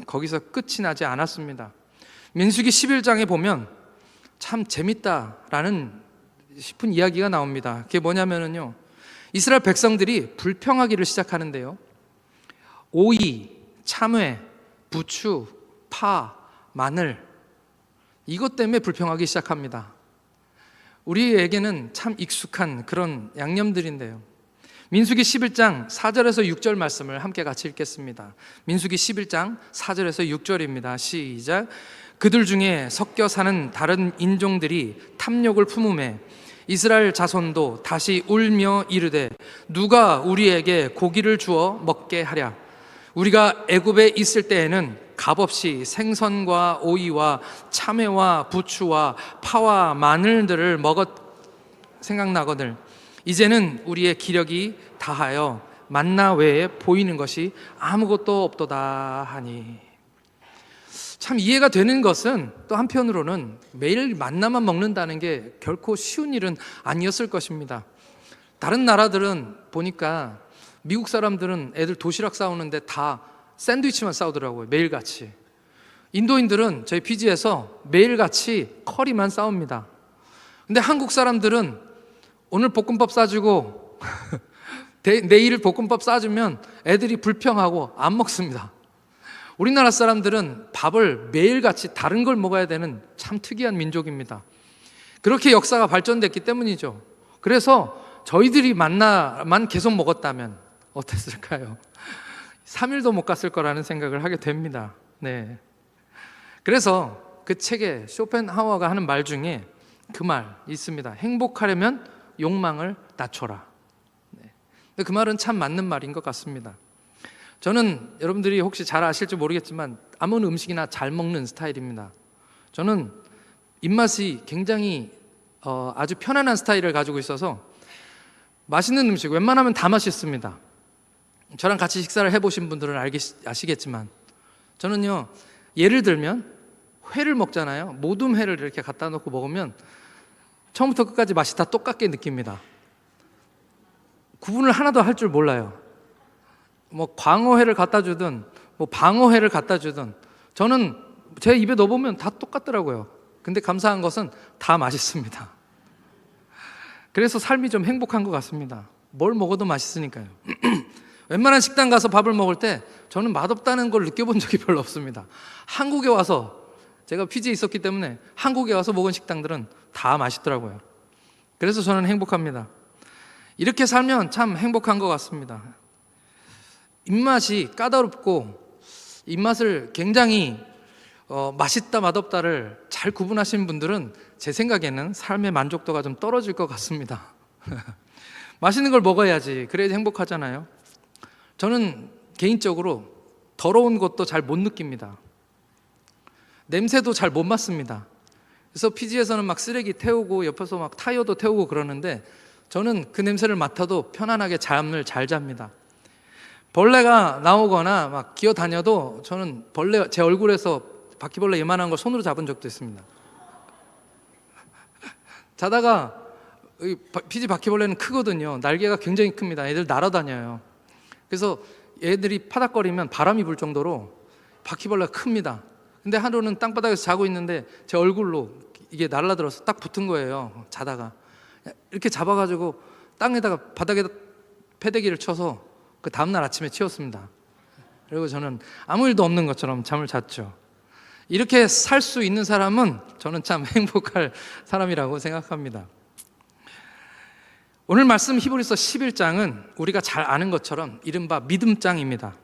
거기서 끝이 나지 않았습니다. 민수기 11장에 보면 참 재밌다라는 싶은 이야기가 나옵니다. 그게 뭐냐면요, 이스라엘 백성들이 불평하기를 시작하는데요, 오이, 참외, 부추, 파, 마늘, 이것 때문에 불평하기 시작합니다. 우리에게는 참 익숙한 그런 양념들인데요, 민수기 11장 4절에서 6절 말씀을 함께 같이 읽겠습니다. 민수기 11장 4절에서 6절입니다. 시작. 그들 중에 섞여 사는 다른 인종들이 탐욕을 품음에 이스라엘 자손도 다시 울며 이르되 누가 우리에게 고기를 주어 먹게 하랴. 우리가 애굽에 있을 때에는 값없이 생선과 오이와 참외와 부추와 파와 마늘들을 먹었 생각나거늘 이제는 우리의 기력이 다하여 만나 외에 보이는 것이 아무것도 없도다 하니. 참 이해가 되는 것은 또 한편으로는 매일 만나만 먹는다는 게 결코 쉬운 일은 아니었을 것입니다. 다른 나라들은 보니까 미국 사람들은 애들 도시락 싸우는데 다 샌드위치만 싸우더라고요. 매일같이. 인도인들은 저희 피지에서 매일같이 커리만 싸웁니다. 근데 한국 사람들은 오늘 볶음밥 싸주고 내일 볶음밥 싸주면 애들이 불평하고 안 먹습니다. 우리나라 사람들은 밥을 매일같이 다른 걸 먹어야 되는 참 특이한 민족입니다. 그렇게 역사가 발전됐기 때문이죠. 그래서 저희들이 만나만 계속 먹었다면 어땠을까요? 3일도 못 갔을 거라는 생각을 하게 됩니다. 네. 그래서 그 책에 쇼펜하우어가 하는 말 중에 그 말 있습니다. 행복하려면 욕망을 낮춰라. 네. 근데 그 말은 참 맞는 말인 것 같습니다. 저는 여러분들이 혹시 잘 아실지 모르겠지만 아무 음식이나 잘 먹는 스타일입니다. 저는 입맛이 굉장히 아주 편안한 스타일을 가지고 있어서 맛있는 음식 웬만하면 다 맛있습니다. 저랑 같이 식사를 해보신 분들은 아시겠지만 저는요, 예를 들면 회를 먹잖아요. 모둠 회를 이렇게 갖다 놓고 먹으면 처음부터 끝까지 맛이 다 똑같게 느낍니다. 구분을 하나도 할 줄 몰라요. 뭐 광어회를 갖다 주든 뭐 방어회를 갖다 주든 저는 제 입에 넣어보면 다 똑같더라고요. 근데 감사한 것은 다 맛있습니다. 그래서 삶이 좀 행복한 것 같습니다. 뭘 먹어도 맛있으니까요. 웬만한 식당 가서 밥을 먹을 때 저는 맛없다는 걸 느껴본 적이 별로 없습니다. 한국에 와서, 제가 피지에 있었기 때문에 한국에 와서 먹은 식당들은 다 맛있더라고요. 그래서 저는 행복합니다. 이렇게 살면 참 행복한 것 같습니다. 입맛이 까다롭고 입맛을 굉장히 맛있다 맛없다를 잘 구분하시는 분들은 제 생각에는 삶의 만족도가 좀 떨어질 것 같습니다. 맛있는 걸 먹어야지, 그래야 행복하잖아요. 저는 개인적으로 더러운 것도 잘 못 느낍니다. 냄새도 잘 못 맡습니다. 그래서 피지에서는 막 쓰레기 태우고 옆에서 막 타이어도 태우고 그러는데 저는 그 냄새를 맡아도 편안하게 잠을 잘 잡니다. 벌레가 나오거나 막 기어다녀도 저는 벌레, 제 얼굴에서 바퀴벌레 이만한 걸 손으로 잡은 적도 있습니다. 자다가 피지 바퀴벌레는 크거든요. 날개가 굉장히 큽니다. 애들 날아다녀요. 그래서 애들이 파닥거리면 바람이 불 정도로 바퀴벌레가 큽니다. 근데 하루는 땅바닥에서 자고 있는데 제 얼굴로 이게 날아들어서 딱 붙은 거예요. 자다가 이렇게 잡아가지고 땅에다가 바닥에다 패대기를 쳐서 그 다음날 아침에 치웠습니다. 그리고 저는 아무 일도 없는 것처럼 잠을 잤죠. 이렇게 살 수 있는 사람은 저는 참 행복할 사람이라고 생각합니다. 오늘 말씀 히브리서 11장은 우리가 잘 아는 것처럼 이른바 믿음장입니다.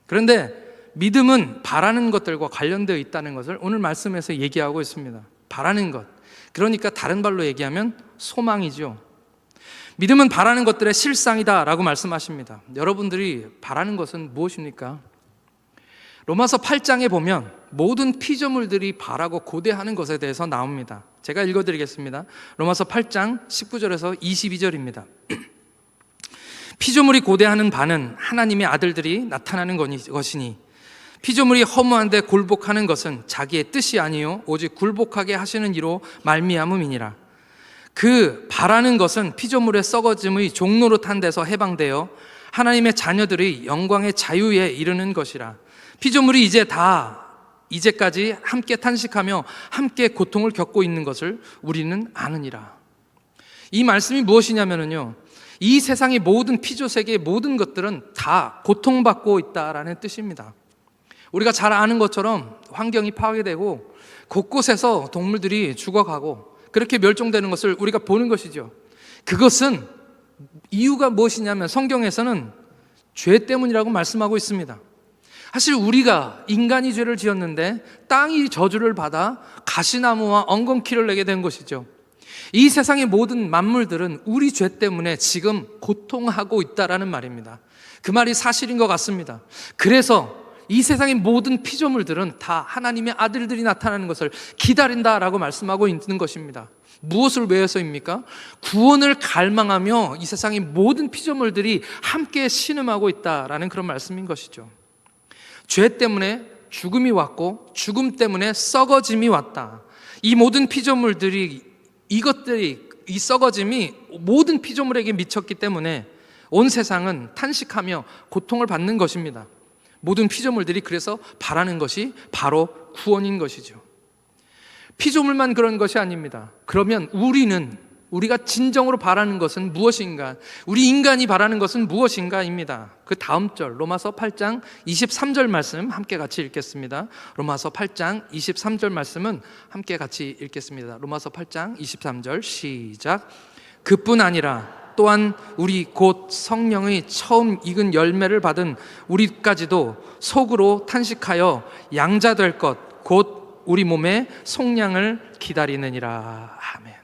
그런데 믿음은 바라는 것들과 관련되어 있다는 것을 오늘 말씀에서 얘기하고 있습니다. 바라는 것, 그러니까 다른 말로 얘기하면 소망이죠. 믿음은 바라는 것들의 실상이다 라고 말씀하십니다. 여러분들이 바라는 것은 무엇입니까? 로마서 8장에 보면 모든 피조물들이 바라고 고대하는 것에 대해서 나옵니다. 제가 읽어드리겠습니다. 로마서 8장 19절에서 22절입니다. 피조물이 고대하는 바는 하나님의 아들들이 나타나는 것이니 피조물이 허무한데 굴복하는 것은 자기의 뜻이 아니요 오직 굴복하게 하시는 이로 말미암음이니라. 그 바라는 것은 피조물의 썩어짐의 종노릇한 데서 해방되어 하나님의 자녀들의 영광의 자유에 이르는 것이라. 피조물이 이제까지 함께 탄식하며 함께 고통을 겪고 있는 것을 우리는 아느니라. 이 말씀이 무엇이냐면요, 이 세상의 모든 피조세계의 모든 것들은 다 고통받고 있다라는 뜻입니다. 우리가 잘 아는 것처럼 환경이 파괴되고 곳곳에서 동물들이 죽어가고 그렇게 멸종되는 것을 우리가 보는 것이죠. 그것은 이유가 무엇이냐면 성경에서는 죄 때문이라고 말씀하고 있습니다. 사실 우리가 인간이 죄를 지었는데 땅이 저주를 받아 가시나무와 엉겅퀴를 내게 된 것이죠. 이 세상의 모든 만물들은 우리 죄 때문에 지금 고통하고 있다라는 말입니다. 그 말이 사실인 것 같습니다. 그래서 이 세상의 모든 피조물들은 다 하나님의 아들들이 나타나는 것을 기다린다라고 말씀하고 있는 것입니다. 무엇을 위해서입니까? 구원을 갈망하며 이 세상의 모든 피조물들이 함께 신음하고 있다라는 그런 말씀인 것이죠. 죄 때문에 죽음이 왔고 죽음 때문에 썩어짐이 왔다. 이 모든 피조물들이 이 썩어짐이 모든 피조물에게 미쳤기 때문에 온 세상은 탄식하며 고통을 받는 것입니다. 모든 피조물들이 그래서 바라는 것이 바로 구원인 것이죠. 피조물만 그런 것이 아닙니다. 그러면 우리가 진정으로 바라는 것은 무엇인가? 우리 인간이 바라는 것은 무엇인가입니다. 그 다음 절 로마서 8장 23절 말씀 함께 같이 읽겠습니다. 로마서 8장 23절 말씀은 함께 같이 읽겠습니다. 로마서 8장 23절 시작. 그뿐 아니라 또한 우리 곧 성령의 처음 익은 열매를 받은 우리까지도 속으로 탄식하여 양자될 것 곧 우리 몸의 속량을 기다리느니라. 아멘.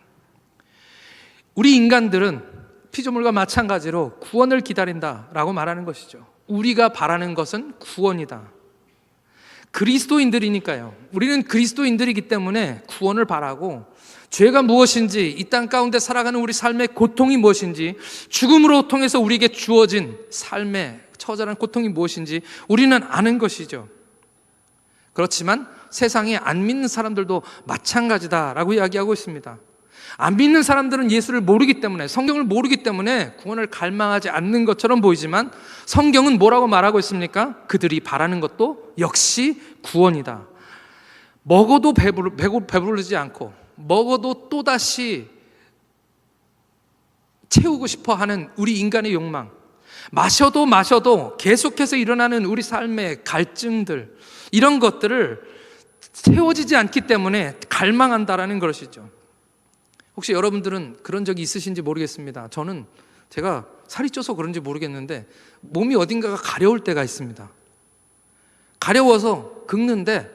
우리 인간들은 피조물과 마찬가지로 구원을 기다린다라고 말하는 것이죠. 우리가 바라는 것은 구원이다. 그리스도인들이니까요. 우리는 그리스도인들이기 때문에 구원을 바라고, 죄가 무엇인지, 이 땅 가운데 살아가는 우리 삶의 고통이 무엇인지, 죽음으로 통해서 우리에게 주어진 삶의 처절한 고통이 무엇인지 우리는 아는 것이죠. 그렇지만 세상에 안 믿는 사람들도 마찬가지다라고 이야기하고 있습니다. 안 믿는 사람들은 예수를 모르기 때문에, 성경을 모르기 때문에 구원을 갈망하지 않는 것처럼 보이지만 성경은 뭐라고 말하고 있습니까? 그들이 바라는 것도 역시 구원이다. 먹어도 배부르지 않고, 먹어도 또다시 채우고 싶어 하는 우리 인간의 욕망, 마셔도 계속해서 일어나는 우리 삶의 갈증들, 이런 것들을 채워지지 않기 때문에 갈망한다라는 것이죠. 혹시 여러분들은 그런 적이 있으신지 모르겠습니다. 저는 제가 살이 쪄서 그런지 모르겠는데 몸이 어딘가가 가려울 때가 있습니다. 가려워서 긁는데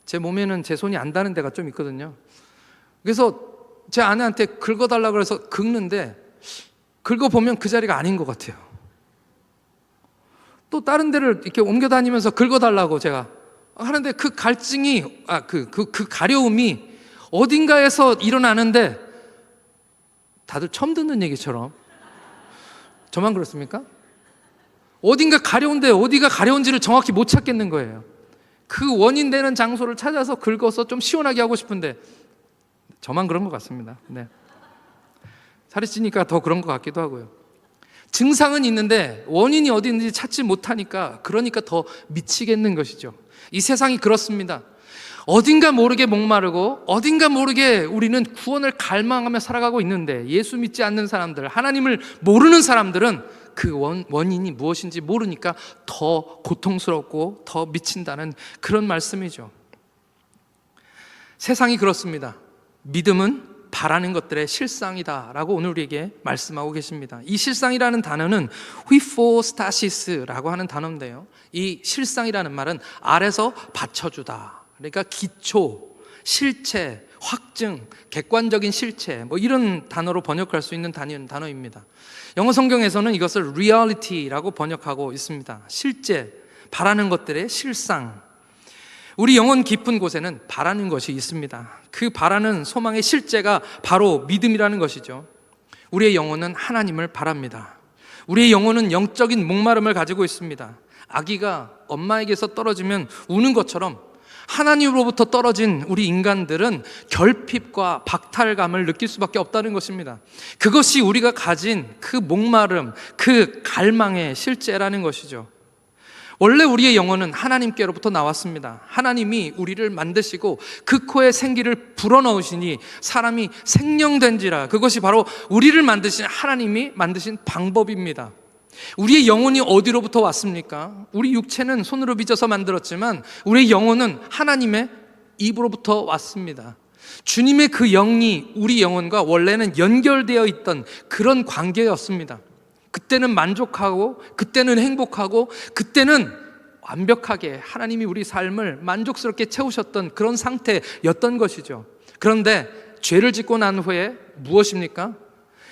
제 몸에는 제 손이 안 닿는 데가 좀 있거든요. 그래서 제 아내한테 긁어달라고 해서 긁는데 긁어보면 그 자리가 아닌 것 같아요. 또 다른 데를 이렇게 옮겨 다니면서 긁어달라고 제가 하는데 그 갈증이, 그 가려움이 어딘가에서 일어나는데, 다들 처음 듣는 얘기처럼 저만 그렇습니까? 어딘가 가려운데 어디가 가려운지를 정확히 못 찾겠는 거예요. 그 원인 되는 장소를 찾아서 긁어서 좀 시원하게 하고 싶은데 저만 그런 것 같습니다. 네. 살이 찌니까 더 그런 것 같기도 하고요. 증상은 있는데 원인이 어디 있는지 찾지 못하니까, 그러니까 더 미치겠는 것이죠. 이 세상이 그렇습니다. 어딘가 모르게 목마르고 어딘가 모르게 우리는 구원을 갈망하며 살아가고 있는데, 예수 믿지 않는 사람들, 하나님을 모르는 사람들은 그 원인이 무엇인지 모르니까 더 고통스럽고 더 미친다는 그런 말씀이죠. 세상이 그렇습니다. 믿음은 바라는 것들의 실상이다라고 오늘 우리에게 말씀하고 계십니다. 이 실상이라는 단어는 휘포스타시스라고 하는 단어인데요, 이 실상이라는 말은 아래서 받쳐주다, 그러니까 기초, 실체, 확증, 객관적인 실체, 이런 단어로 번역할 수 있는 단어입니다. 영어 성경에서는 이것을 reality라고 번역하고 있습니다. 실제, 바라는 것들의 실상. 우리 영혼 깊은 곳에는 바라는 것이 있습니다. 그 바라는 소망의 실제가 바로 믿음이라는 것이죠. 우리의 영혼은 하나님을 바랍니다. 우리의 영혼은 영적인 목마름을 가지고 있습니다. 아기가 엄마에게서 떨어지면 우는 것처럼 하나님으로부터 떨어진 우리 인간들은 결핍과 박탈감을 느낄 수밖에 없다는 것입니다. 그것이 우리가 가진 그 목마름, 그 갈망의 실제라는 것이죠. 원래 우리의 영혼은 하나님께로부터 나왔습니다. 하나님이 우리를 만드시고 그 코에 생기를 불어넣으시니 사람이 생명된지라. 그것이 바로 우리를 만드신 하나님이 만드신 방법입니다. 우리의 영혼이 어디로부터 왔습니까? 우리 육체는 손으로 빚어서 만들었지만 우리의 영혼은 하나님의 입으로부터 왔습니다. 주님의 그 영이 우리 영혼과 원래는 연결되어 있던 그런 관계였습니다. 그때는 만족하고, 그때는 행복하고, 그때는 완벽하게 하나님이 우리 삶을 만족스럽게 채우셨던 그런 상태였던 것이죠. 그런데 죄를 짓고 난 후에 무엇입니까?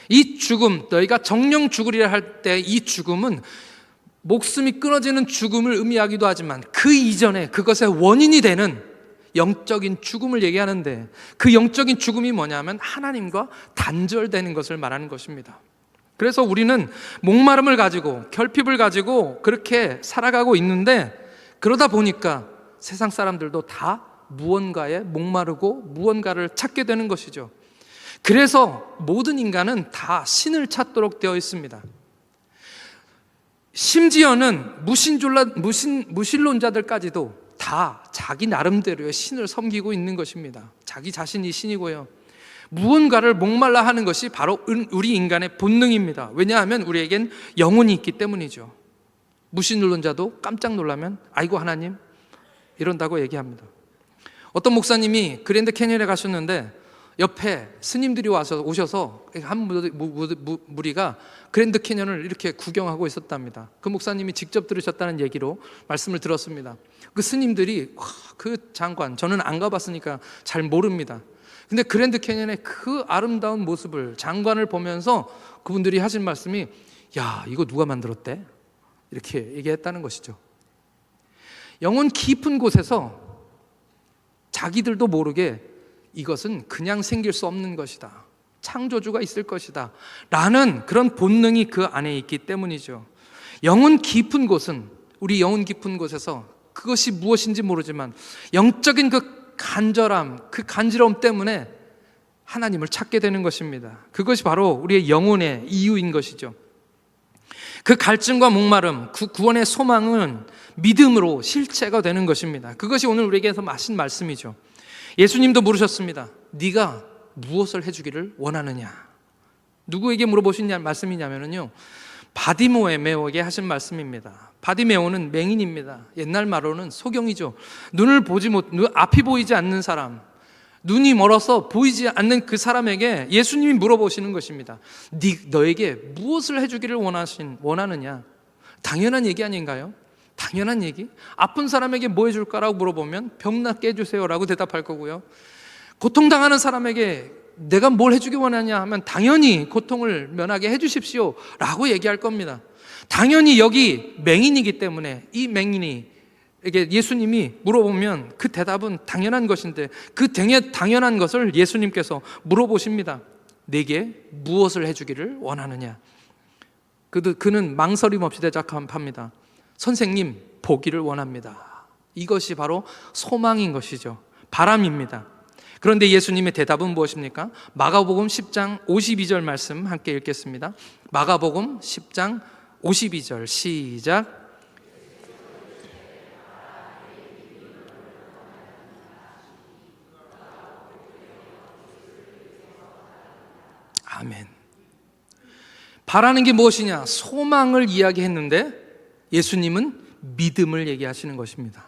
이 죽음, 너희가 정령 죽으리라 할 때 이 죽음은 목숨이 끊어지는 죽음을 의미하기도 하지만 그 이전에 그것의 원인이 되는 영적인 죽음을 얘기하는데, 그 영적인 죽음이 뭐냐면 하나님과 단절되는 것을 말하는 것입니다. 그래서 우리는 목마름을 가지고 결핍을 가지고 그렇게 살아가고 있는데, 그러다 보니까 세상 사람들도 다 무언가에 목마르고 무언가를 찾게 되는 것이죠. 그래서 모든 인간은 다 신을 찾도록 되어 있습니다. 심지어는 무신론자들까지도 다 자기 나름대로의 신을 섬기고 있는 것입니다. 자기 자신이 신이고요. 무언가를 목말라 하는 것이 바로 우리 인간의 본능입니다. 왜냐하면 우리에겐 영혼이 있기 때문이죠. 무신론자도 깜짝 놀라면 아이고 하나님 이런다고 얘기합니다. 어떤 목사님이 그랜드 캐니언에 가셨는데 옆에 스님들이 오셔서 한 무리가 그랜드 캐니언을 이렇게 구경하고 있었답니다. 그 목사님이 직접 들으셨다는 얘기로 말씀을 들었습니다. 그 스님들이 그 장관, 저는 안 가봤으니까 잘 모릅니다. 근데 그랜드 캐니언의 그 아름다운 모습을, 장관을 보면서 그분들이 하신 말씀이 야, 이거 누가 만들었대? 이렇게 얘기했다는 것이죠. 영혼 깊은 곳에서 자기들도 모르게 이것은 그냥 생길 수 없는 것이다, 창조주가 있을 것이다 라는 그런 본능이 그 안에 있기 때문이죠. 영혼 깊은 곳은, 우리 영혼 깊은 곳에서 그것이 무엇인지 모르지만 영적인 그 간절함, 그 간지러움 때문에 하나님을 찾게 되는 것입니다. 그것이 바로 우리의 영혼의 이유인 것이죠. 그 갈증과 목마름, 그 구원의 소망은 믿음으로 실체가 되는 것입니다. 그것이 오늘 우리에게서 하신 말씀이죠. 예수님도 물으셨습니다. 네가 무엇을 해주기를 원하느냐? 누구에게 물어보신 말씀이냐면요, 바디메오에게 하신 말씀입니다. 바디메오는 맹인입니다. 옛날 말로는 소경이죠. 앞이 보이지 않는 사람, 눈이 멀어서 보이지 않는 그 사람에게 예수님이 물어보시는 것입니다. 너에게 무엇을 해주기를 원하느냐? 당연한 얘기 아닌가요? 당연한 얘기? 아픈 사람에게 뭐 해줄까라고 물어보면 병 낫게 해주세요라고 대답할 거고요. 고통당하는 사람에게 내가 뭘 해주기 원하냐 하면 당연히 고통을 면하게 해주십시오 라고 얘기할 겁니다. 당연히 여기 맹인이기 때문에 이 맹인에게 예수님이 물어보면 그 대답은 당연한 것인데, 그 당연한 것을 예수님께서 물어보십니다. 내게 무엇을 해주기를 원하느냐? 그는 망설임 없이 대답합니다. 선생님, 보기를 원합니다. 이것이 바로 소망인 것이죠. 바람입니다. 그런데 예수님의 대답은 무엇입니까? 마가복음 10장 52절 말씀 함께 읽겠습니다. 마가복음 10장 52절 시작. 아멘. 바라는 게 무엇이냐? 소망을 이야기했는데 예수님은 믿음을 얘기하시는 것입니다.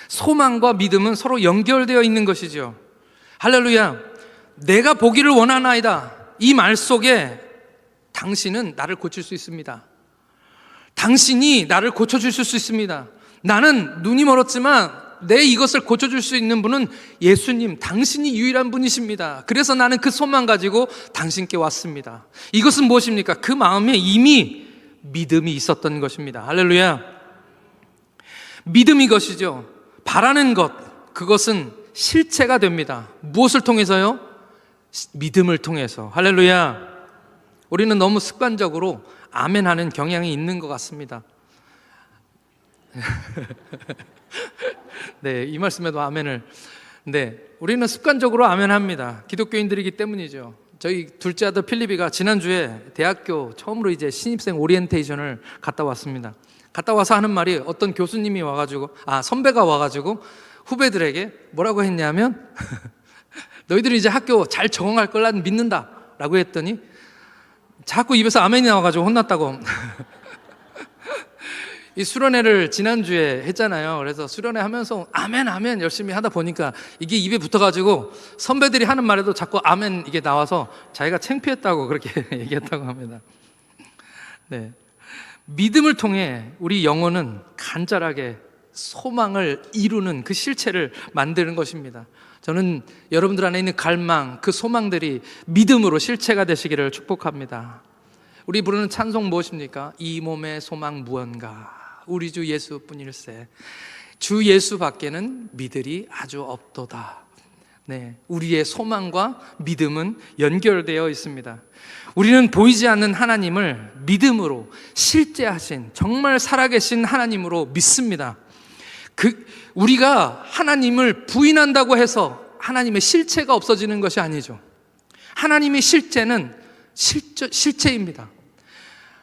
소망과 믿음은 서로 연결되어 있는 것이죠. 할렐루야. 내가 보기를 원하나이다, 이 말 속에 당신은 나를 고칠 수 있습니다. 당신이 나를 고쳐주실 수 있습니다. 나는 눈이 멀었지만 내 이것을 고쳐줄 수 있는 분은 예수님, 당신이 유일한 분이십니다. 그래서 나는 그 소망 가지고 당신께 왔습니다. 이것은 무엇입니까? 그 마음에 이미 믿음이 있었던 것입니다. 할렐루야. 믿음이 것이죠. 바라는 것, 그것은 실체가 됩니다. 무엇을 통해서요? 믿음을 통해서. 할렐루야. 우리는 너무 습관적으로 아멘하는 경향이 있는 것 같습니다. 네, 이 말씀에도 아멘을. 네, 우리는 습관적으로 아멘합니다. 기독교인들이기 때문이죠. 저희 둘째 아들 필립이가 지난주에 대학교 처음으로 이제 신입생 오리엔테이션을 갔다 왔습니다. 갔다 와서 하는 말이 어떤 교수님이 와가지고 선배가 와가지고 후배들에게 뭐라고 했냐면 너희들이 이제 학교 잘 적응할 걸 난 믿는다 라고 했더니 자꾸 입에서 아멘이 나와가지고 혼났다고. 이 수련회를 지난주에 했잖아요. 그래서 수련회 하면서 아멘 아멘 열심히 하다 보니까 이게 입에 붙어가지고 선배들이 하는 말에도 자꾸 아멘 이게 나와서 자기가 창피했다고 그렇게 얘기했다고 합니다. 네. 믿음을 통해 우리 영혼은 간절하게 소망을 이루는 그 실체를 만드는 것입니다. 저는 여러분들 안에 있는 갈망, 그 소망들이 믿음으로 실체가 되시기를 축복합니다. 우리 부르는 찬송 무엇입니까? 이 몸의 소망 무언가 우리 주 예수뿐일세. 주 예수 밖에는 믿으리 아주 없도다. 네, 우리의 소망과 믿음은 연결되어 있습니다. 우리는 보이지 않는 하나님을 믿음으로 실제하신 정말 살아계신 하나님으로 믿습니다. 우리가 하나님을 부인한다고 해서 하나님의 실체가 없어지는 것이 아니죠. 하나님의 실체는 실체입니다.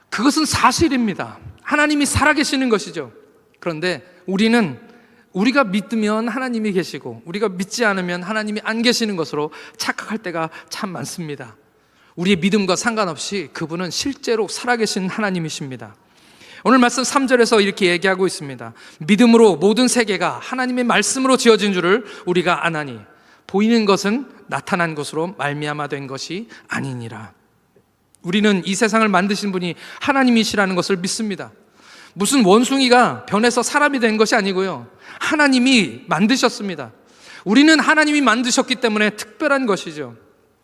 그것은 사실입니다. 하나님이 살아계시는 것이죠. 그런데 우리가 믿으면 하나님이 계시고 우리가 믿지 않으면 하나님이 안 계시는 것으로 착각할 때가 참 많습니다. 우리의 믿음과 상관없이 그분은 실제로 살아계신 하나님이십니다. 오늘 말씀 3절에서 이렇게 얘기하고 있습니다. 믿음으로 모든 세계가 하나님의 말씀으로 지어진 줄을 우리가 아나니 보이는 것은 나타난 것으로 말미암아 된 것이 아니니라. 우리는 이 세상을 만드신 분이 하나님이시라는 것을 믿습니다. 무슨 원숭이가 변해서 사람이 된 것이 아니고요, 하나님이 만드셨습니다. 우리는 하나님이 만드셨기 때문에 특별한 것이죠.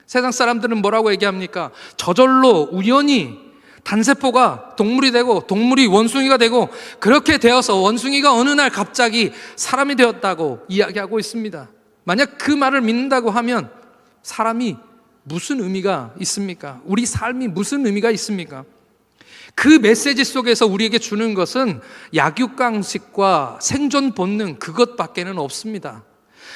세상 사람들은 뭐라고 얘기합니까? 저절로 우연히 단세포가 동물이 되고 동물이 원숭이가 되고 그렇게 되어서 원숭이가 어느 날 갑자기 사람이 되었다고 이야기하고 있습니다. 만약 그 말을 믿는다고 하면 사람이 무슨 의미가 있습니까? 우리 삶이 무슨 의미가 있습니까? 그 메시지 속에서 우리에게 주는 것은 약육강식과 생존 본능 그것밖에는 없습니다.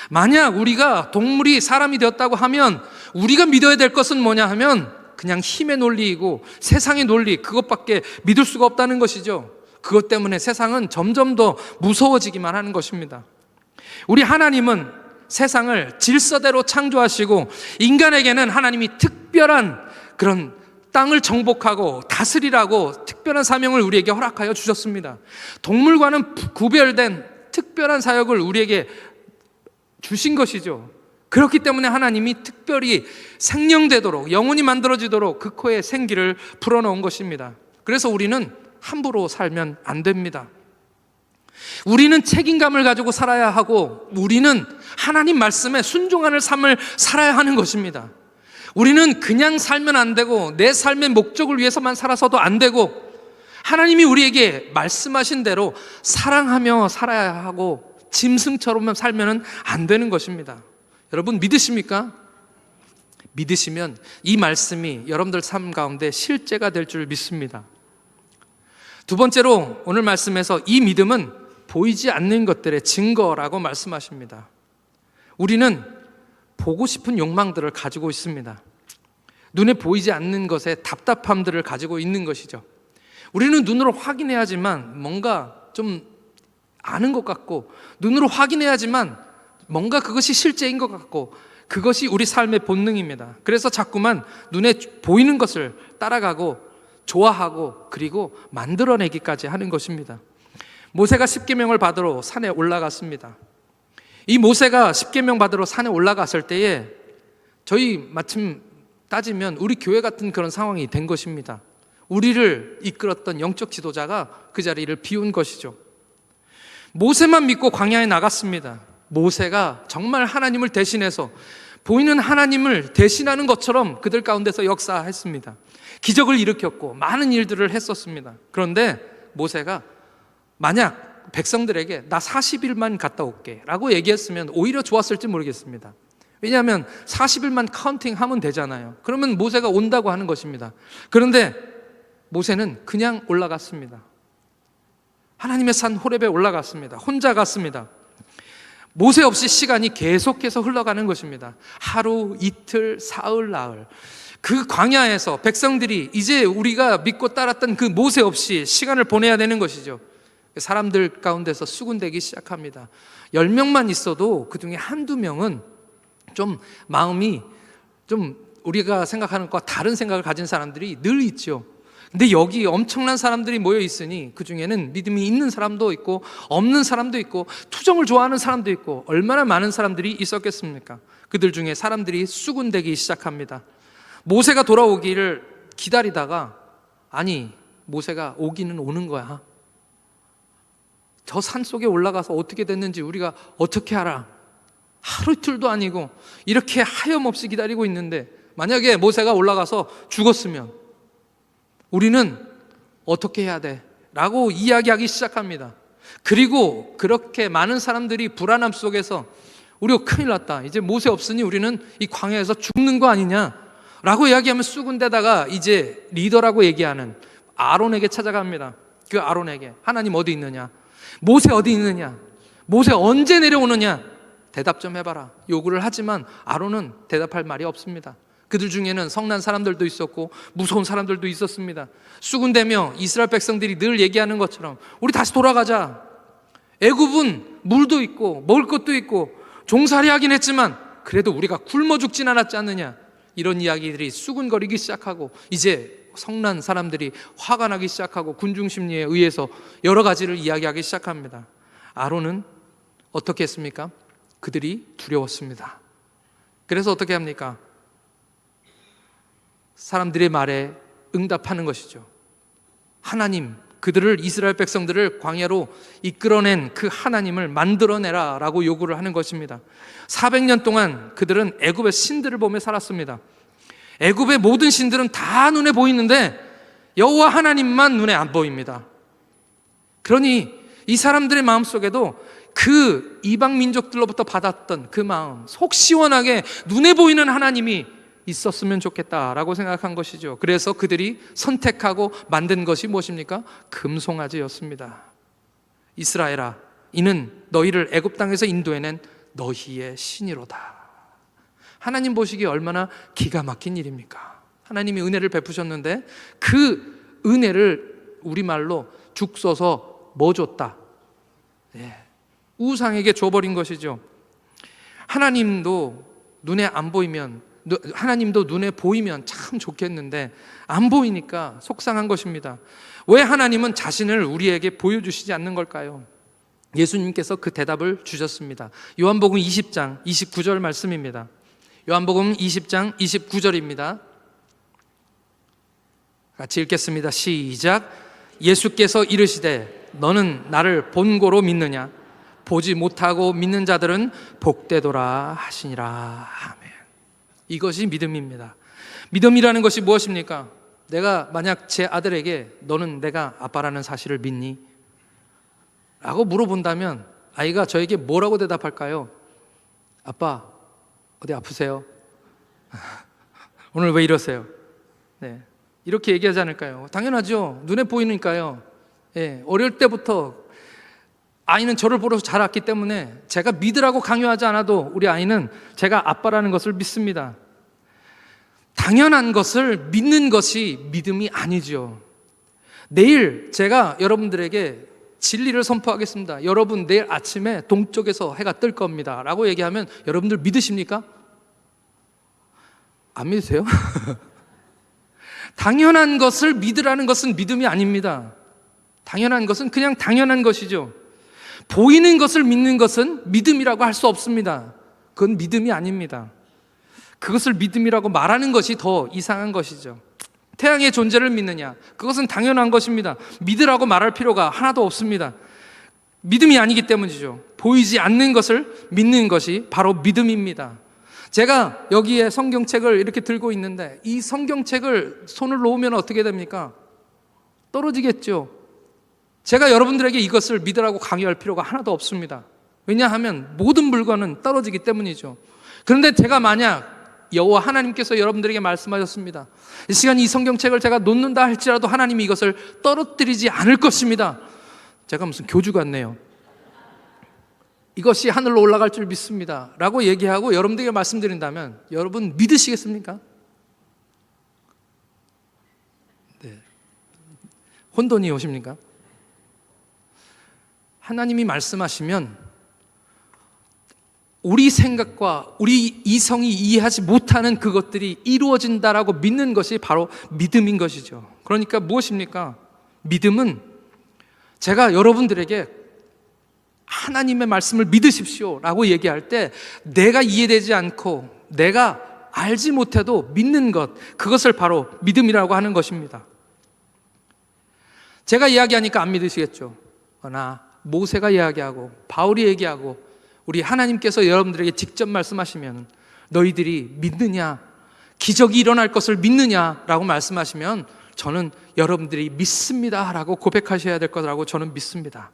만약 우리가 동물이 사람이 되었다고 하면 우리가 믿어야 될 것은 뭐냐 하면 그냥 힘의 논리이고 세상의 논리 그것밖에 믿을 수가 없다는 것이죠. 그것 때문에 세상은 점점 더 무서워지기만 하는 것입니다. 우리 하나님은 세상을 질서대로 창조하시고 인간에게는 하나님이 특별한 그런 땅을 정복하고 다스리라고 특별한 사명을 우리에게 허락하여 주셨습니다. 동물과는 구별된 특별한 사역을 우리에게 주신 것이죠. 그렇기 때문에 하나님이 특별히 생명되도록 영혼이 만들어지도록 그 코에 생기를 불어넣은 것입니다. 그래서 우리는 함부로 살면 안 됩니다. 우리는 책임감을 가지고 살아야 하고 우리는 하나님 말씀에 순종하는 삶을 살아야 하는 것입니다. 우리는 그냥 살면 안 되고 내 삶의 목적을 위해서만 살아서도 안 되고 하나님이 우리에게 말씀하신 대로 사랑하며 살아야 하고 짐승처럼 살면 안 되는 것입니다. 여러분 믿으십니까? 믿으시면 이 말씀이 여러분들 삶 가운데 실제가 될 줄 믿습니다. 두 번째로 오늘 말씀에서 이 믿음은 보이지 않는 것들의 증거라고 말씀하십니다. 우리는 보고 싶은 욕망들을 가지고 있습니다. 눈에 보이지 않는 것에 답답함들을 가지고 있는 것이죠. 우리는 눈으로 확인해야지만 뭔가 좀 아는 것 같고 눈으로 확인해야지만 뭔가 그것이 실제인 것 같고 그것이 우리 삶의 본능입니다. 그래서 자꾸만 눈에 보이는 것을 따라가고 좋아하고 그리고 만들어내기까지 하는 것입니다. 모세가 십계명을 받으러 산에 올라갔습니다. 이 모세가 십계명 받으러 산에 올라갔을 때에 저희 마침 따지면 우리 교회 같은 그런 상황이 된 것입니다. 우리를 이끌었던 영적 지도자가 그 자리를 비운 것이죠. 모세만 믿고 광야에 나갔습니다. 모세가 정말 하나님을 대신해서 보이는 하나님을 대신하는 것처럼 그들 가운데서 역사했습니다. 기적을 일으켰고 많은 일들을 했었습니다. 그런데 모세가 만약 백성들에게 나 40일만 갔다 올게 라고 얘기했으면 오히려 좋았을지 모르겠습니다. 왜냐하면 40일만 카운팅하면 되잖아요. 그러면 모세가 온다고 하는 것입니다. 그런데 모세는 그냥 올라갔습니다. 하나님의 산 호렙에 올라갔습니다. 혼자 갔습니다. 모세 없이 시간이 계속해서 흘러가는 것입니다. 하루, 이틀, 사흘, 나흘. 그 광야에서 백성들이 이제 우리가 믿고 따랐던 그 모세 없이 시간을 보내야 되는 것이죠. 사람들 가운데서 수군대기 시작합니다. 10명만 있어도 그 중에 한두 명은 좀 마음이 좀 우리가 생각하는 것과 다른 생각을 가진 사람들이 늘 있죠. 근데 여기 엄청난 사람들이 모여 있으니 그 중에는 믿음이 있는 사람도 있고 없는 사람도 있고 투정을 좋아하는 사람도 있고 얼마나 많은 사람들이 있었겠습니까? 그들 중에 사람들이 수군대기 시작합니다. 모세가 돌아오기를 기다리다가 아니 모세가 오기는 오는 거야. 저 산 속에 올라가서 어떻게 됐는지 우리가 어떻게 알아? 하루 이틀도 아니고 이렇게 하염없이 기다리고 있는데 만약에 모세가 올라가서 죽었으면 우리는 어떻게 해야 돼? 라고 이야기하기 시작합니다. 그리고 그렇게 많은 사람들이 불안함 속에서 우리가 큰일 났다, 이제 모세 없으니 우리는 이 광야에서 죽는 거 아니냐 라고 이야기하면 쑥은데다가 이제 리더라고 얘기하는 아론에게 찾아갑니다. 그 아론에게 하나님 어디 있느냐, 모세 어디 있느냐, 모세 언제 내려오느냐 대답 좀 해봐라 요구를 하지만 아론은 대답할 말이 없습니다. 그들 중에는 성난 사람들도 있었고 무서운 사람들도 있었습니다. 수군대며 이스라엘 백성들이 늘 얘기하는 것처럼 우리 다시 돌아가자, 애굽은 물도 있고 먹을 것도 있고 종살이 하긴 했지만 그래도 우리가 굶어 죽진 않았지 않느냐, 이런 이야기들이 수군거리기 시작하고 이제 성난 사람들이 화가 나기 시작하고 군중심리에 의해서 여러 가지를 이야기하기 시작합니다. 아론은 어떻게 했습니까? 그들이 두려웠습니다. 그래서 어떻게 합니까? 사람들의 말에 응답하는 것이죠. 하나님, 그들을 이스라엘 백성들을 광야로 이끌어낸 그 하나님을 만들어내라 라고 요구를 하는 것입니다. 400년 동안 그들은 애굽의 신들을 보며 살았습니다. 애굽의 모든 신들은 다 눈에 보이는데 여호와 하나님만 눈에 안 보입니다. 그러니 이 사람들의 마음속에도 그 이방 민족들로부터 받았던 그 마음, 속 시원하게 눈에 보이는 하나님이 있었으면 좋겠다라고 생각한 것이죠. 그래서 그들이 선택하고 만든 것이 무엇입니까? 금송아지였습니다. 이스라엘아, 이는 너희를 애굽 땅에서 인도해낸 너희의 신이로다. 하나님 보시기에 얼마나 기가 막힌 일입니까? 하나님이 은혜를 베푸셨는데 그 은혜를 우리말로 죽 써서 뭐 줬다? 우상에게 줘버린 것이죠. 하나님도 눈에 안 보이면, 하나님도 눈에 보이면 참 좋겠는데 안 보이니까 속상한 것입니다. 왜 하나님은 자신을 우리에게 보여주시지 않는 걸까요? 예수님께서 그 대답을 주셨습니다. 요한복음 20장 29절 말씀입니다. 요한복음 20장 29절입니다. 같이 읽겠습니다. 시작. 예수께서 이르시되 너는 나를 본고로 믿느냐? 보지 못하고 믿는 자들은 복되도라 하시니라. 아멘. 이것이 믿음입니다. 믿음이라는 것이 무엇입니까? 내가 만약 제 아들에게 너는 내가 아빠라는 사실을 믿니? 라고 물어본다면 아이가 저에게 뭐라고 대답할까요? 아빠, 어디 아프세요? 오늘 왜 이러세요? 네, 이렇게 얘기하지 않을까요? 당연하죠. 눈에 보이니까요. 어릴 때부터 아이는 저를 보러 자랐기 때문에 제가 믿으라고 강요하지 않아도 우리 아이는 제가 아빠라는 것을 믿습니다. 당연한 것을 믿는 것이 믿음이 아니죠. 내일 제가 여러분들에게 진리를 선포하겠습니다. 여러분 내일 아침에 동쪽에서 해가 뜰 겁니다 라고 얘기하면 여러분들 믿으십니까? 안 믿으세요? 당연한 것을 믿으라는 것은 믿음이 아닙니다. 당연한 것은 그냥 당연한 것이죠. 보이는 것을 믿는 것은 믿음이라고 할 수 없습니다. 그건 믿음이 아닙니다. 그것을 믿음이라고 말하는 것이 더 이상한 것이죠. 태양의 존재를 믿느냐? 그것은 당연한 것입니다. 믿으라고 말할 필요가 하나도 없습니다. 믿음이 아니기 때문이죠. 보이지 않는 것을 믿는 것이 바로 믿음입니다. 제가 여기에 성경책을 이렇게 들고 있는데 이 성경책을 손을 놓으면 어떻게 됩니까? 떨어지겠죠. 제가 여러분들에게 이것을 믿으라고 강요할 필요가 하나도 없습니다. 왜냐하면 모든 물건은 떨어지기 때문이죠. 그런데 제가 만약 여호와 하나님께서 여러분들에게 말씀하셨습니다. 이 시간 이 성경책을 제가 놓는다 할지라도 하나님이 이것을 떨어뜨리지 않을 것입니다. 제가 무슨 교주 같네요. 이것이 하늘로 올라갈 줄 믿습니다 라고 얘기하고 여러분들에게 말씀드린다면 여러분 믿으시겠습니까? 네. 혼돈이 오십니까? 하나님이 말씀하시면 우리 생각과 우리 이성이 이해하지 못하는 그것들이 이루어진다라고 믿는 것이 바로 믿음인 것이죠. 그러니까 무엇입니까? 믿음은 제가 여러분들에게 하나님의 말씀을 믿으십시오 라고 얘기할 때 내가 이해되지 않고 내가 알지 못해도 믿는 것, 그것을 바로 믿음이라고 하는 것입니다. 제가 이야기하니까 안 믿으시겠죠. 그러나 모세가 이야기하고 바울이 얘기하고 우리 하나님께서 여러분들에게 직접 말씀하시면 너희들이 믿느냐, 기적이 일어날 것을 믿느냐라고 말씀하시면 저는 여러분들이 믿습니다 라고 고백하셔야 될 거라고 저는 믿습니다.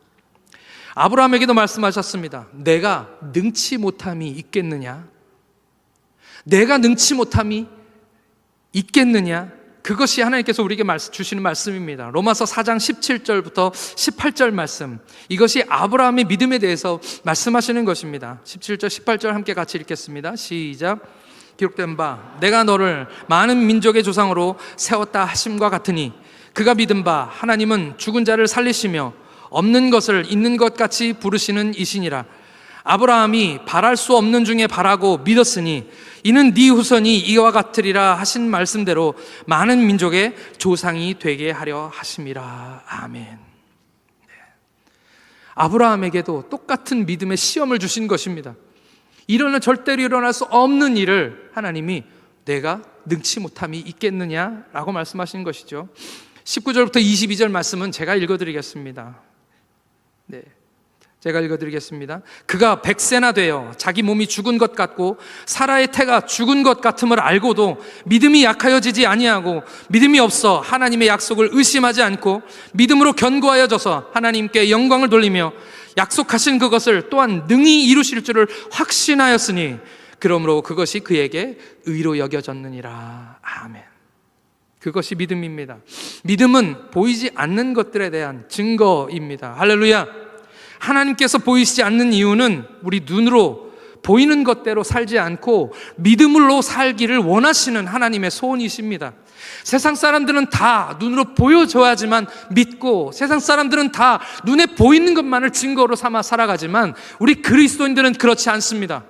아브라함에게도 말씀하셨습니다. 내가 능치 못함이 있겠느냐? 내가 능치 못함이 있겠느냐? 그것이 하나님께서 우리에게 주시는 말씀입니다. 로마서 4장 17절부터 18절 말씀, 이것이 아브라함의 믿음에 대해서 말씀하시는 것입니다. 17절 18절 함께 같이 읽겠습니다. 시작. 기록된 바 내가 너를 많은 민족의 조상으로 세웠다 하심과 같으니 그가 믿은 바 하나님은 죽은 자를 살리시며 없는 것을 있는 것 같이 부르시는 이시니라. 아브라함이 바랄 수 없는 중에 바라고 믿었으니 이는 네 후손이 이와 같으리라 하신 말씀대로 많은 민족의 조상이 되게 하려 하심이라. 아멘. 네. 아브라함에게도 똑같은 믿음의 시험을 주신 것입니다. 절대로 일어날 수 없는 일을 하나님이 내가 능치 못함이 있겠느냐라고 말씀하시는 것이죠. 19절부터 22절 말씀은 제가 읽어드리겠습니다. 네, 제가 읽어드리겠습니다. 그가 100세나 되어 자기 몸이 죽은 것 같고 사라의 태가 죽은 것 같음을 알고도 믿음이 약하여지지 아니하고 믿음이 없어 하나님의 약속을 의심하지 않고 믿음으로 견고하여져서 하나님께 영광을 돌리며 약속하신 그것을 또한 능히 이루실 줄을 확신하였으니 그러므로 그것이 그에게 의로 여겨졌느니라. 아멘. 그것이 믿음입니다. 믿음은 보이지 않는 것들에 대한 증거입니다. 할렐루야. 하나님께서 보이시지 않는 이유는 우리 눈으로 보이는 것대로 살지 않고 믿음으로 살기를 원하시는 하나님의 소원이십니다. 세상 사람들은 다 눈으로 보여줘야지만 믿고 세상 사람들은 다 눈에 보이는 것만을 증거로 삼아 살아가지만 우리 그리스도인들은 그렇지 않습니다.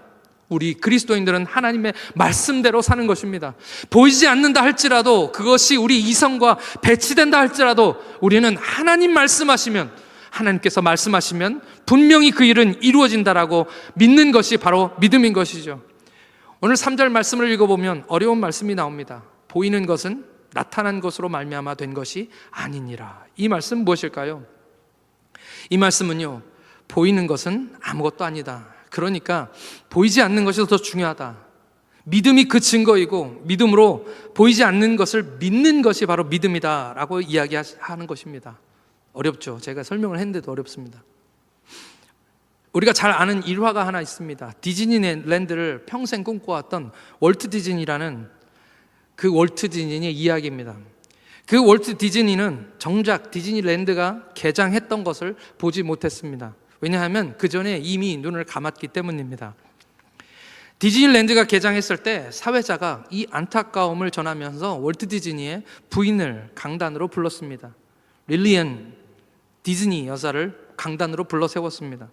우리 그리스도인들은 하나님의 말씀대로 사는 것입니다. 보이지 않는다 할지라도 그것이 우리 이성과 배치된다 할지라도 우리는 하나님 말씀하시면 하나님께서 말씀하시면 분명히 그 일은 이루어진다라고 믿는 것이 바로 믿음인 것이죠. 오늘 3절 말씀을 읽어보면 어려운 말씀이 나옵니다. 보이는 것은 나타난 것으로 말미암아 된 것이 아니니라. 이 말씀 무엇일까요? 이 말씀은요, 보이는 것은 아무것도 아니다. 그러니까 보이지 않는 것이 더 중요하다. 믿음이 그 증거이고 믿음으로 보이지 않는 것을 믿는 것이 바로 믿음이다라고 이야기하는 것입니다. 어렵죠. 제가 설명을 했는데도 어렵습니다. 우리가 잘 아는 일화가 하나 있습니다. 디즈니랜드를 평생 꿈꿔왔던 월트 디즈니라는 그 월트 디즈니의 이야기입니다. 그 월트 디즈니는 정작 디즈니랜드가 개장했던 것을 보지 못했습니다. 왜냐하면 그 전에 이미 눈을 감았기 때문입니다. 디즈니랜드가 개장했을 때 사회자가 이 안타까움을 전하면서 월트 디즈니의 부인을 강단으로 불렀습니다. 릴리언 디즈니 여사를 강단으로 불러 세웠습니다.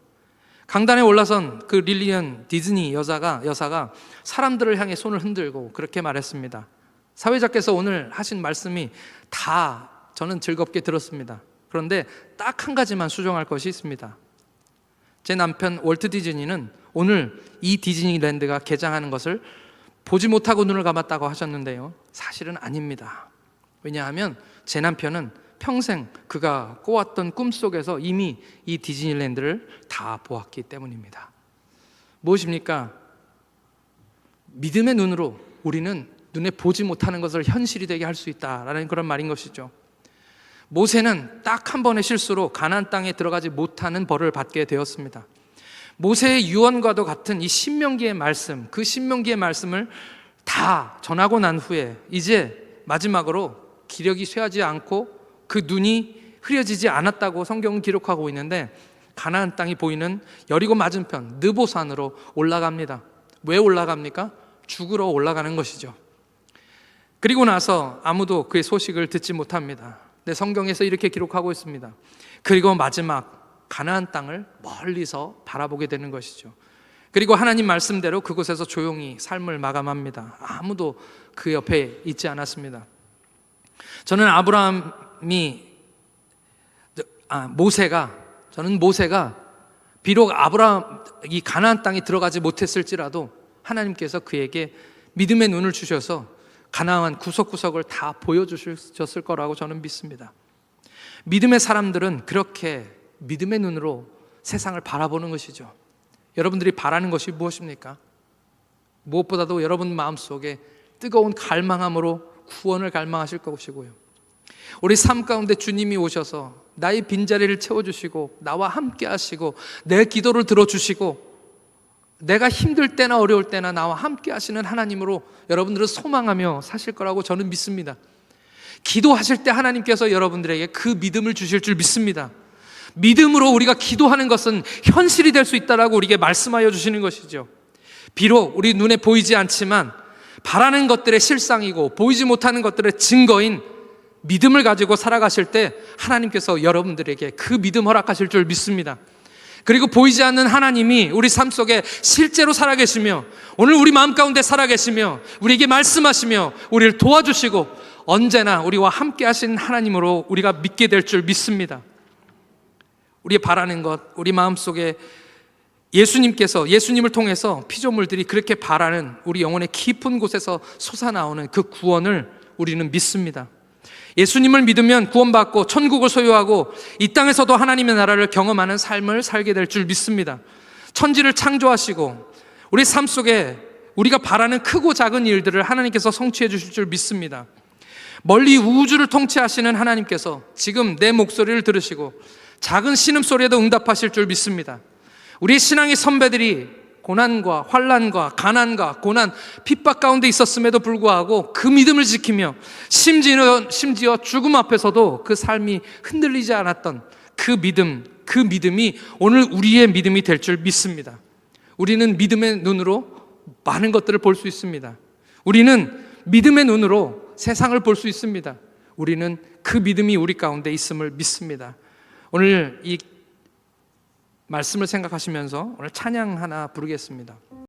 강단에 올라선 그 릴리언 디즈니 여사가 사람들을 향해 손을 흔들고 그렇게 말했습니다. 사회자께서 오늘 하신 말씀이 다 저는 즐겁게 들었습니다. 그런데 딱 한 가지만 수정할 것이 있습니다. 제 남편 월트 디즈니는 오늘 이 디즈니랜드가 개장하는 것을 보지 못하고 눈을 감았다고 하셨는데요, 사실은 아닙니다. 왜냐하면 제 남편은 평생 그가 꿔왔던 꿈속에서 이미 이 디즈니랜드를 다 보았기 때문입니다. 무엇입니까? 믿음의 눈으로 우리는 눈에 보지 못하는 것을 현실이 되게 할 수 있다라는 그런 말인 것이죠. 모세는 딱 한 번의 실수로 가나안 땅에 들어가지 못하는 벌을 받게 되었습니다. 모세의 유언과도 같은 이 신명기의 말씀, 그 신명기의 말씀을 다 전하고 난 후에 이제 마지막으로 기력이 쇠하지 않고 그 눈이 흐려지지 않았다고 성경은 기록하고 있는데 가나안 땅이 보이는 여리고 맞은편 느보산으로 올라갑니다. 왜 올라갑니까? 죽으러 올라가는 것이죠. 그리고 나서 아무도 그의 소식을 듣지 못합니다. 근데 성경에서 이렇게 기록하고 있습니다. 그리고 마지막 가나안 땅을 멀리서 바라보게 되는 것이죠. 그리고 하나님 말씀대로 그곳에서 조용히 삶을 마감합니다. 아무도 그 옆에 있지 않았습니다. 저는 모세가 비록 이 가나안 땅에 들어가지 못했을지라도 하나님께서 그에게 믿음의 눈을 주셔서 가나안 구석구석을 다 보여주셨을 거라고 저는 믿습니다. 믿음의 사람들은 그렇게 믿음의 눈으로 세상을 바라보는 것이죠. 여러분들이 바라는 것이 무엇입니까? 무엇보다도 여러분 마음속에 뜨거운 갈망함으로 구원을 갈망하실 것이고요, 우리 삶 가운데 주님이 오셔서 나의 빈자리를 채워주시고 나와 함께 하시고 내 기도를 들어주시고 내가 힘들 때나 어려울 때나 나와 함께 하시는 하나님으로 여러분들은 소망하며 사실 거라고 저는 믿습니다. 기도하실 때 하나님께서 여러분들에게 그 믿음을 주실 줄 믿습니다. 믿음으로 우리가 기도하는 것은 현실이 될 수 있다라고 우리에게 말씀하여 주시는 것이죠. 비록 우리 눈에 보이지 않지만 바라는 것들의 실상이고 보이지 못하는 것들의 증거인 믿음을 가지고 살아가실 때 하나님께서 여러분들에게 그 믿음 허락하실 줄 믿습니다. 그리고 보이지 않는 하나님이 우리 삶 속에 실제로 살아계시며 오늘 우리 마음 가운데 살아계시며 우리에게 말씀하시며 우리를 도와주시고 언제나 우리와 함께 하신 하나님으로 우리가 믿게 될 줄 믿습니다. 우리의 바라는 것, 우리 마음속에 예수님을 통해서 피조물들이 그렇게 바라는 우리 영혼의 깊은 곳에서 솟아나오는 그 구원을 우리는 믿습니다. 예수님을 믿으면 구원받고 천국을 소유하고 이 땅에서도 하나님의 나라를 경험하는 삶을 살게 될 줄 믿습니다. 천지를 창조하시고 우리 삶 속에 우리가 바라는 크고 작은 일들을 하나님께서 성취해 주실 줄 믿습니다. 멀리 우주를 통치하시는 하나님께서 지금 내 목소리를 들으시고 작은 신음소리에도 응답하실 줄 믿습니다. 우리 신앙의 선배들이 고난과 환난과 가난과 고난, 핍박 가운데 있었음에도 불구하고 그 믿음을 지키며 심지어 죽음 앞에서도 그 삶이 흔들리지 않았던 그 믿음이 오늘 우리의 믿음이 될 줄 믿습니다. 우리는 믿음의 눈으로 많은 것들을 볼 수 있습니다. 우리는 믿음의 눈으로 세상을 볼 수 있습니다. 우리는 그 믿음이 우리 가운데 있음을 믿습니다. 오늘 이 말씀을 생각하시면서 오늘 찬양 하나 부르겠습니다.